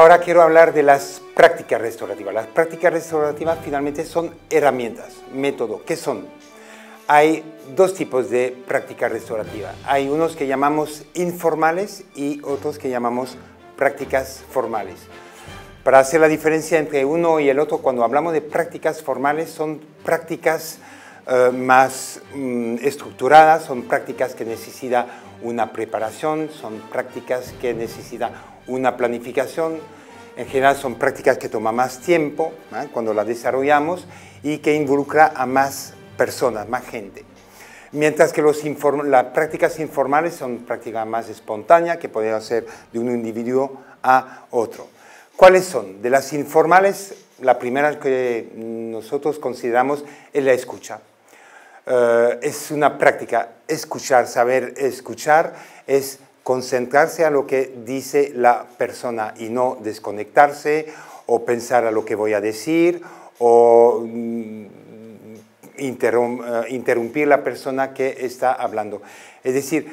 Ahora quiero hablar de las prácticas restaurativas. Las prácticas restaurativas finalmente son herramientas, método. ¿Qué son? Hay dos tipos de prácticas restaurativas. Hay unos que llamamos informales y otros que llamamos prácticas formales. Para hacer la diferencia entre uno y el otro, cuando hablamos de prácticas formales, son prácticas más estructuradas, son prácticas que necesitan una preparación, son prácticas que necesitan una planificación. En general son prácticas que toman más tiempo cuando las desarrollamos y que involucran a más personas, más gente. Mientras que las prácticas informales son prácticas más espontáneas que pueden ser de un individuo a otro. ¿Cuáles son? De las informales, la primera que nosotros consideramos es la escucha. Es una práctica, escuchar, saber escuchar, es concentrarse a lo que dice la persona y no desconectarse o pensar a lo que voy a decir o interrumpir la persona que está hablando. Es decir,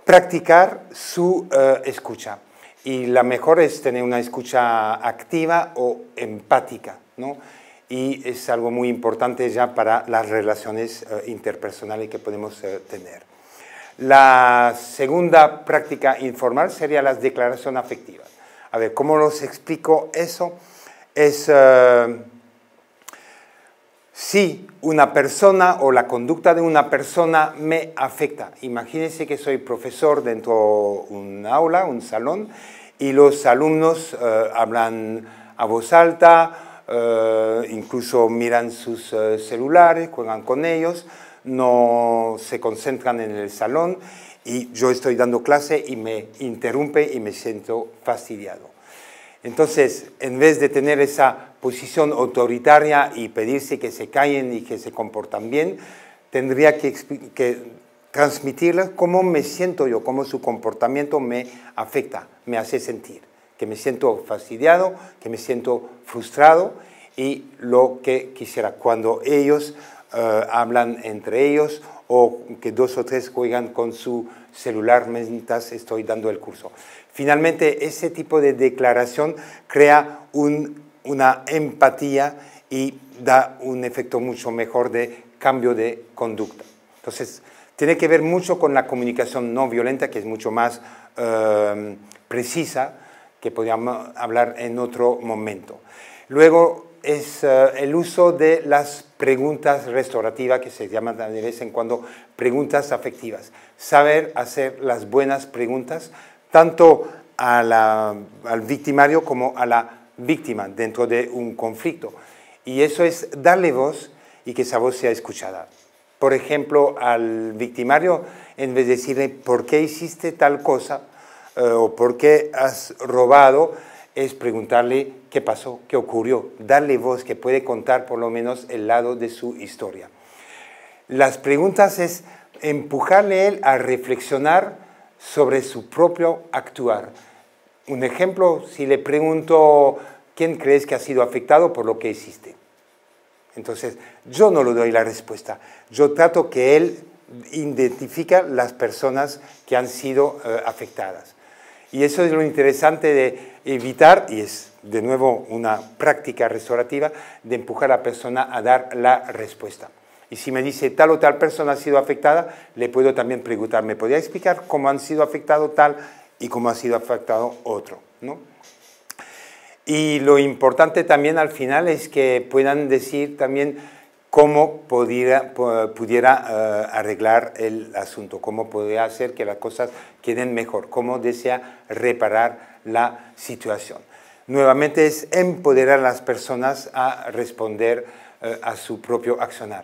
practicar su escucha. Y la mejor es tener una escucha activa o empática, ¿no? Y es algo muy importante ya para las relaciones interpersonales que podemos tener. La segunda práctica informal sería las declaraciones afectivas. A ver, ¿cómo los explico eso? Es si una persona o la conducta de una persona me afecta. Imagínense que soy profesor dentro de un aula, un salón, y los alumnos hablan a voz alta, incluso miran sus celulares, juegan con ellos, no se concentran en el salón y yo estoy dando clase y me interrumpe y me siento fastidiado. Entonces, en vez de tener esa posición autoritaria y pedirse que se callen y que se comportan bien, tendría que transmitirles cómo me siento yo, cómo su comportamiento me afecta, me hace sentir, que me siento fastidiado, que me siento frustrado y lo que quisiera. Cuando ellos hablan entre ellos o que dos o tres juegan con su celular mientras estoy dando el curso. Finalmente, ese tipo de declaración crea una empatía y da un efecto mucho mejor de cambio de conducta. Entonces, tiene que ver mucho con la comunicación no violenta, que es mucho más precisa, que podríamos hablar en otro momento. Luego es el uso de las preguntas restaurativas, que se llaman de vez en cuando preguntas afectivas. Saber hacer las buenas preguntas, tanto al victimario como a la víctima dentro de un conflicto. Y eso es darle voz y que esa voz sea escuchada. Por ejemplo, al victimario, en vez de decirle ¿por qué hiciste tal cosa? O ¿por qué has robado? Es preguntarle qué pasó, qué ocurrió, darle voz, que puede contar por lo menos el lado de su historia. Las preguntas es empujarle a él a reflexionar sobre su propio actuar. Un ejemplo, si le pregunto ¿quién crees que ha sido afectado por lo que hiciste? Entonces, yo no le doy la respuesta, yo trato que él identifique las personas que han sido afectadas. Y eso es lo interesante de evitar, y es de nuevo una práctica restaurativa, de empujar a la persona a dar la respuesta. Y si me dice tal o tal persona ha sido afectada, le puedo también preguntar, ¿me podría explicar cómo han sido afectado tal y cómo ha sido afectado otro? ¿No? Y lo importante también al final es que puedan decir también cómo pudiera arreglar el asunto, cómo podría hacer que las cosas queden mejor, cómo desea reparar la situación. Nuevamente es empoderar a las personas a responder a su propio accionar.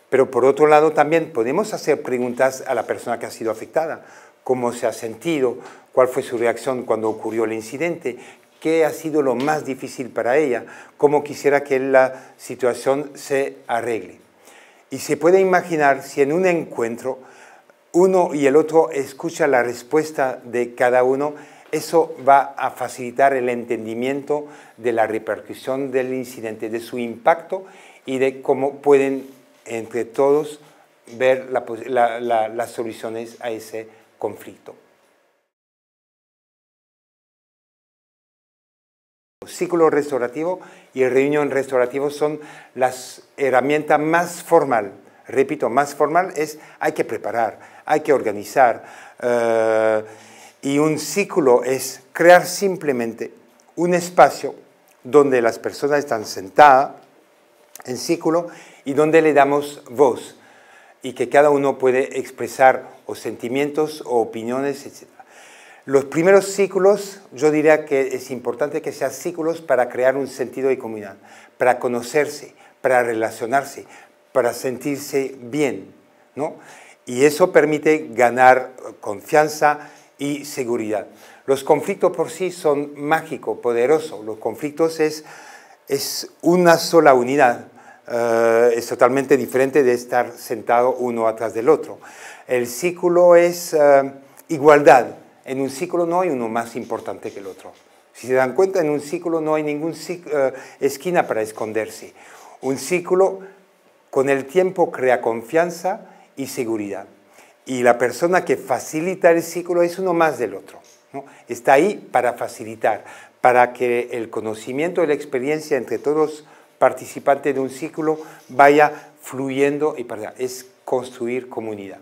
Pero por otro lado también podemos hacer preguntas a la persona que ha sido afectada. ¿Cómo se ha sentido? ¿Cuál fue su reacción cuando ocurrió el incidente? ¿Qué ha sido lo más difícil para ella? ¿Cómo quisiera que la situación se arregle? Y se puede imaginar si en un encuentro uno y el otro escuchan la respuesta de cada uno, eso va a facilitar el entendimiento de la repercusión del incidente, de su impacto y de cómo pueden entre todos ver las soluciones a ese conflicto. ciclo restaurativo y reunión restaurativa son las herramientas más formal. Repito, más formal es hay que preparar, hay que organizar. Y un ciclo es crear simplemente un espacio donde las personas están sentadas en círculo y donde le damos voz y que cada uno puede expresar o sentimientos o opiniones, etc. Los primeros ciclos, yo diría que es importante que sean ciclos para crear un sentido de comunidad, para conocerse, para relacionarse, para sentirse bien, ¿no? Y eso permite ganar confianza y seguridad. Los conflictos por sí son mágicos, poderosos. Los conflictos es una sola unidad. Es totalmente diferente de estar sentado uno atrás del otro. El círculo es igualdad. En un círculo no hay uno más importante que el otro. Si se dan cuenta, en un círculo no hay ninguna esquina para esconderse. Un círculo con el tiempo crea confianza y seguridad. Y la persona que facilita el círculo es uno más del otro, ¿no? Está ahí para facilitar, para que el conocimiento y la experiencia entre todos los participantes de un círculo vaya fluyendo y es construir comunidad.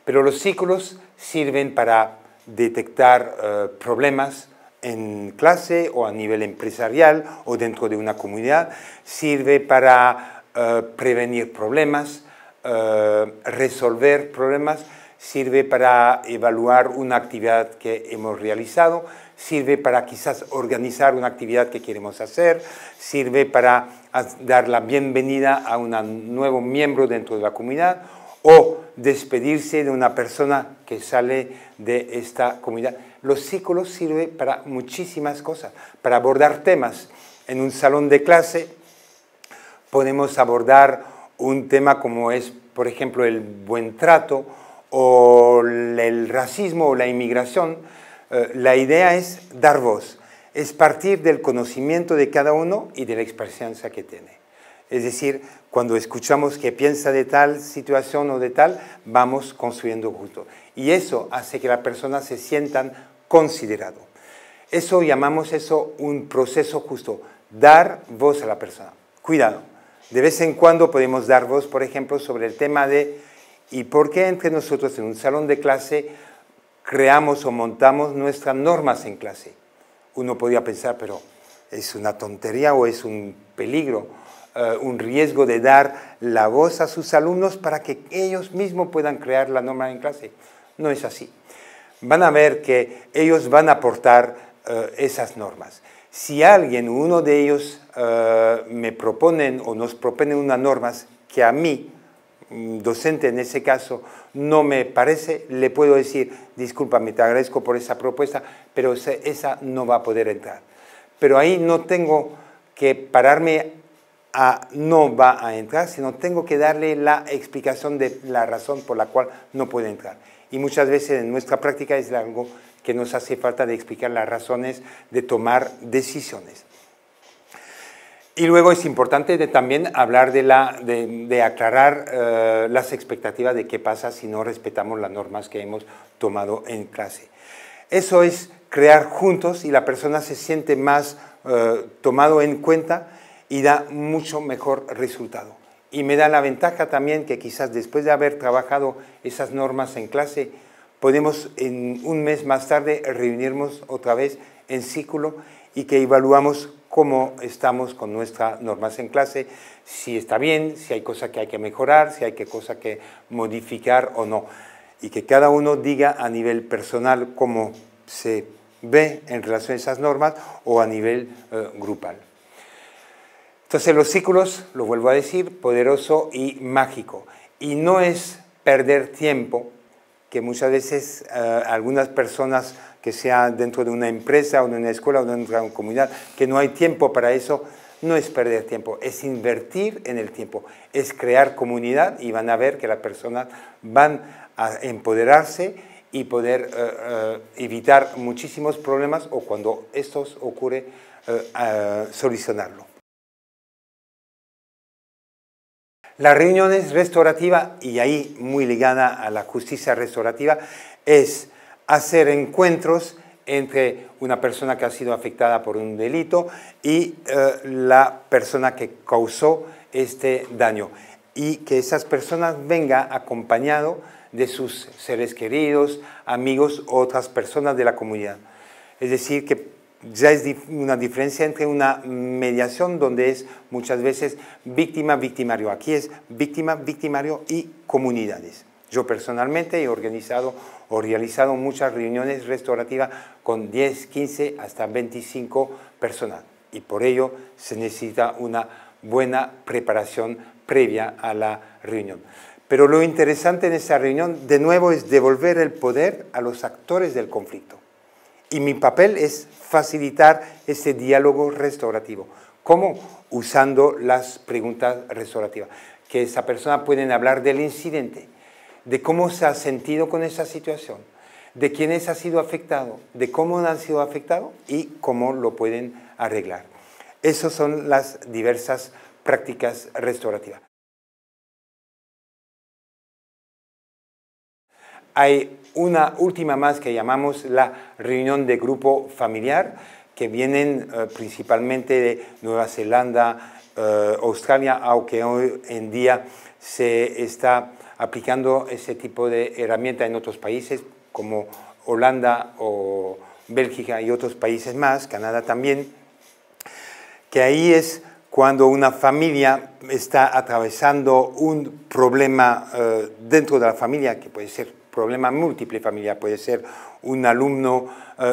Pero los círculos sirven para detectar problemas en clase o a nivel empresarial o dentro de una comunidad, sirve para prevenir problemas, resolver problemas, sirve para evaluar una actividad que hemos realizado, sirve para quizás organizar una actividad que queremos hacer, sirve para dar la bienvenida a un nuevo miembro dentro de la comunidad o despedirse de una persona que sale de esta comunidad. Los círculos sirven para muchísimas cosas, para abordar temas. En un salón de clase podemos abordar un tema como es, por ejemplo, el buen trato o el racismo o la inmigración. La idea es dar voz, es partir del conocimiento de cada uno y de la experiencia que tiene. Es decir, cuando escuchamos que piensa de tal situación o de tal, vamos construyendo juntos. Y eso hace que las personas se sientan consideradas. Eso llamamos un proceso justo, dar voz a la persona. Cuidado, de vez en cuando podemos dar voz, por ejemplo, sobre el tema de ¿y por qué entre nosotros en un salón de clase creamos o montamos nuestras normas en clase? Uno podría pensar, pero ¿es una tontería o es un peligro, un riesgo de dar la voz a sus alumnos para que ellos mismos puedan crear la norma en clase? No es así. Van a ver que ellos van a aportar esas normas. Si alguien, uno de ellos, me proponen o nos proponen unas normas que a mí, docente en ese caso, no me parece, le puedo decir, discúlpame, te agradezco por esa propuesta, pero esa no va a poder entrar. Pero ahí no tengo que pararme a no va a entrar, sino tengo que darle la explicación de la razón por la cual no puede entrar. Y muchas veces en nuestra práctica es algo que nos hace falta de explicar las razones de tomar decisiones. Y luego es importante también hablar de aclarar las expectativas de qué pasa si no respetamos las normas que hemos tomado en clase. Eso es crear juntos y la persona se siente más tomado en cuenta y da mucho mejor resultado. Y me da la ventaja también que quizás después de haber trabajado esas normas en clase, podemos en un mes más tarde reunirnos otra vez en círculo y que evaluamos cómo estamos con nuestras normas en clase, si está bien, si hay cosas que hay que mejorar, si hay cosas que modificar o no. Y que cada uno diga a nivel personal cómo se ve en relación a esas normas o a nivel grupal. Entonces los círculos, lo vuelvo a decir, poderoso y mágico. Y no es perder tiempo, que muchas veces algunas personas que sea dentro de una empresa o de una escuela o dentro de una comunidad, que no hay tiempo para eso, no es perder tiempo, es invertir en el tiempo, es crear comunidad y van a ver que las personas van a empoderarse y poder evitar muchísimos problemas o cuando estos ocurren, solucionarlo. Las reuniones restaurativas, y ahí muy ligada a la justicia restaurativa, es hacer encuentros entre una persona que ha sido afectada por un delito y la persona que causó este daño. Y que esas personas vengan acompañados de sus seres queridos, amigos o otras personas de la comunidad. Es decir, que ya es una diferencia entre una mediación donde es muchas veces víctima, victimario. Aquí es víctima, victimario y comunidades. Yo personalmente he organizado o realizado muchas reuniones restaurativas con 10, 15, hasta 25 personas. Y por ello se necesita una buena preparación previa a la reunión. Pero lo interesante en esta reunión, de nuevo, es devolver el poder a los actores del conflicto. Y mi papel es facilitar ese diálogo restaurativo. ¿Cómo? Usando las preguntas restaurativas. Que esa persona pueden hablar del incidente, de cómo se ha sentido con esa situación, de quiénes ha sido afectado, de cómo han sido afectados y cómo lo pueden arreglar. Esas son las diversas prácticas restaurativas. Hay una última más que llamamos la reunión de grupo familiar, que vienen principalmente de Nueva Zelanda, Australia, aunque hoy en día se está aplicando ese tipo de herramienta en otros países como Holanda o Bélgica y otros países más, Canadá también, que ahí es cuando una familia está atravesando un problema dentro de la familia, que puede ser problema múltiple familiar, puede ser un alumno,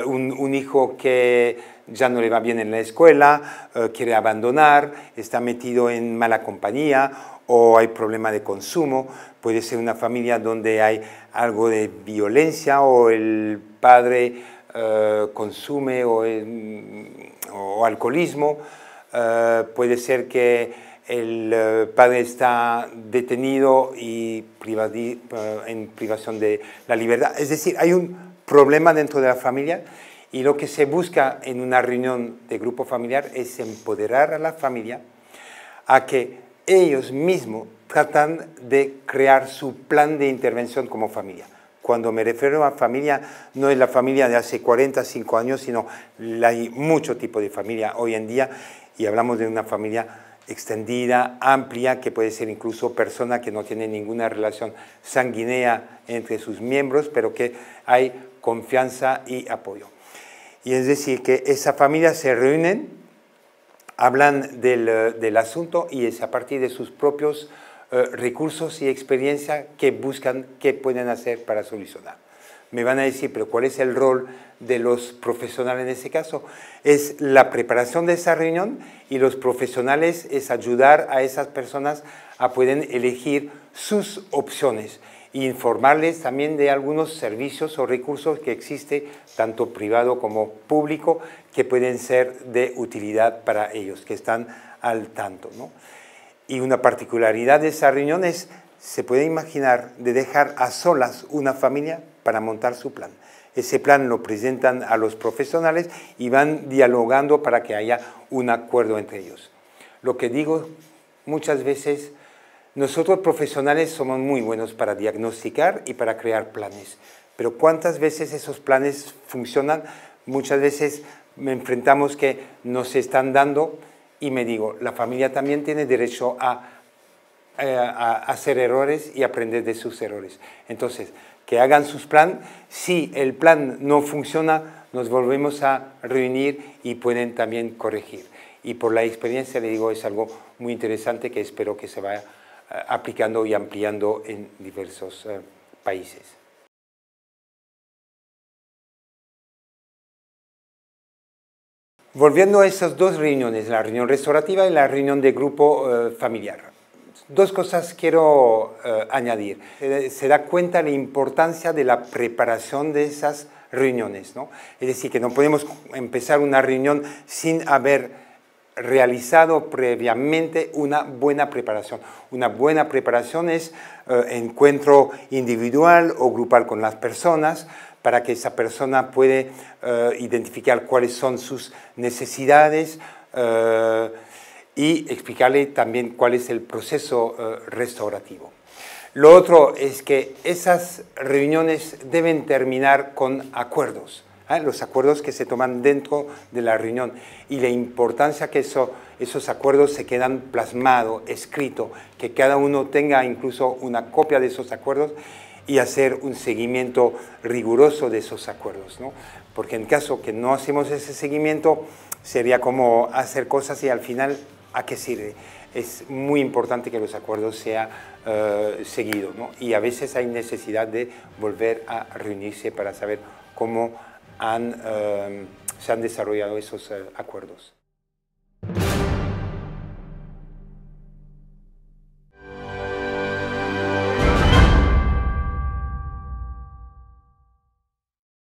un hijo que ya no le va bien en la escuela, quiere abandonar, está metido en mala compañía o hay problema de consumo, puede ser una familia donde hay algo de violencia o el padre consume o alcoholismo, puede ser que el padre está detenido y en privación de la libertad. Es decir, hay un problema dentro de la familia y lo que se busca en una reunión de grupo familiar es empoderar a la familia a que ellos mismos tratan de crear su plan de intervención como familia. Cuando me refiero a familia, no es la familia de hace 45 años, sino hay mucho tipo de familia hoy en día y hablamos de una familia extendida, amplia, que puede ser incluso persona que no tiene ninguna relación sanguínea entre sus miembros, pero que hay confianza y apoyo. Y es decir, que esa familia se reúnen, hablan del asunto y es a partir de sus propios recursos y experiencia que buscan qué pueden hacer para solucionar. Me van a decir, pero ¿cuál es el rol de los profesionales en ese caso? Es la preparación de esa reunión y los profesionales es ayudar a esas personas a poder elegir sus opciones e informarles también de algunos servicios o recursos que existen, tanto privado como público, que pueden ser de utilidad para ellos, que están al tanto, ¿no? Y una particularidad de esa reunión es, se puede imaginar, de dejar a solas una familia para montar su plan. Ese plan lo presentan a los profesionales y van dialogando para que haya un acuerdo entre ellos. Lo que digo muchas veces, nosotros profesionales somos muy buenos para diagnosticar y para crear planes, pero ¿cuántas veces esos planes funcionan? Muchas veces me enfrentamos que no se están dando y me digo, la familia también tiene derecho a hacer errores y aprender de sus errores. Entonces, que hagan sus planes. Si el plan no funciona, nos volvemos a reunir y pueden también corregir. Y por la experiencia, le digo, es algo muy interesante que espero que se vaya aplicando y ampliando en diversos países. Volviendo a esas dos reuniones, la reunión restaurativa y la reunión de grupo familiar. Dos cosas quiero añadir. Se da cuenta la importancia de la preparación de esas reuniones, ¿no? Es decir, que no podemos empezar una reunión sin haber realizado previamente una buena preparación. Una buena preparación es encuentro individual o grupal con las personas para que esa persona pueda identificar cuáles son sus necesidades, y explicarle también cuál es el proceso restaurativo. Lo otro es que esas reuniones deben terminar con acuerdos. los acuerdos que se toman dentro de la reunión y la importancia que esos acuerdos se quedan plasmados, escritos, que cada uno tenga incluso una copia de esos acuerdos y hacer un seguimiento riguroso de esos acuerdos, ¿no? Porque en caso que no hacemos ese seguimiento, sería como hacer cosas y al final, ¿a qué sirve? Es muy importante que los acuerdos sean seguidos, ¿no? Y a veces hay necesidad de volver a reunirse para saber cómo se han desarrollado esos acuerdos.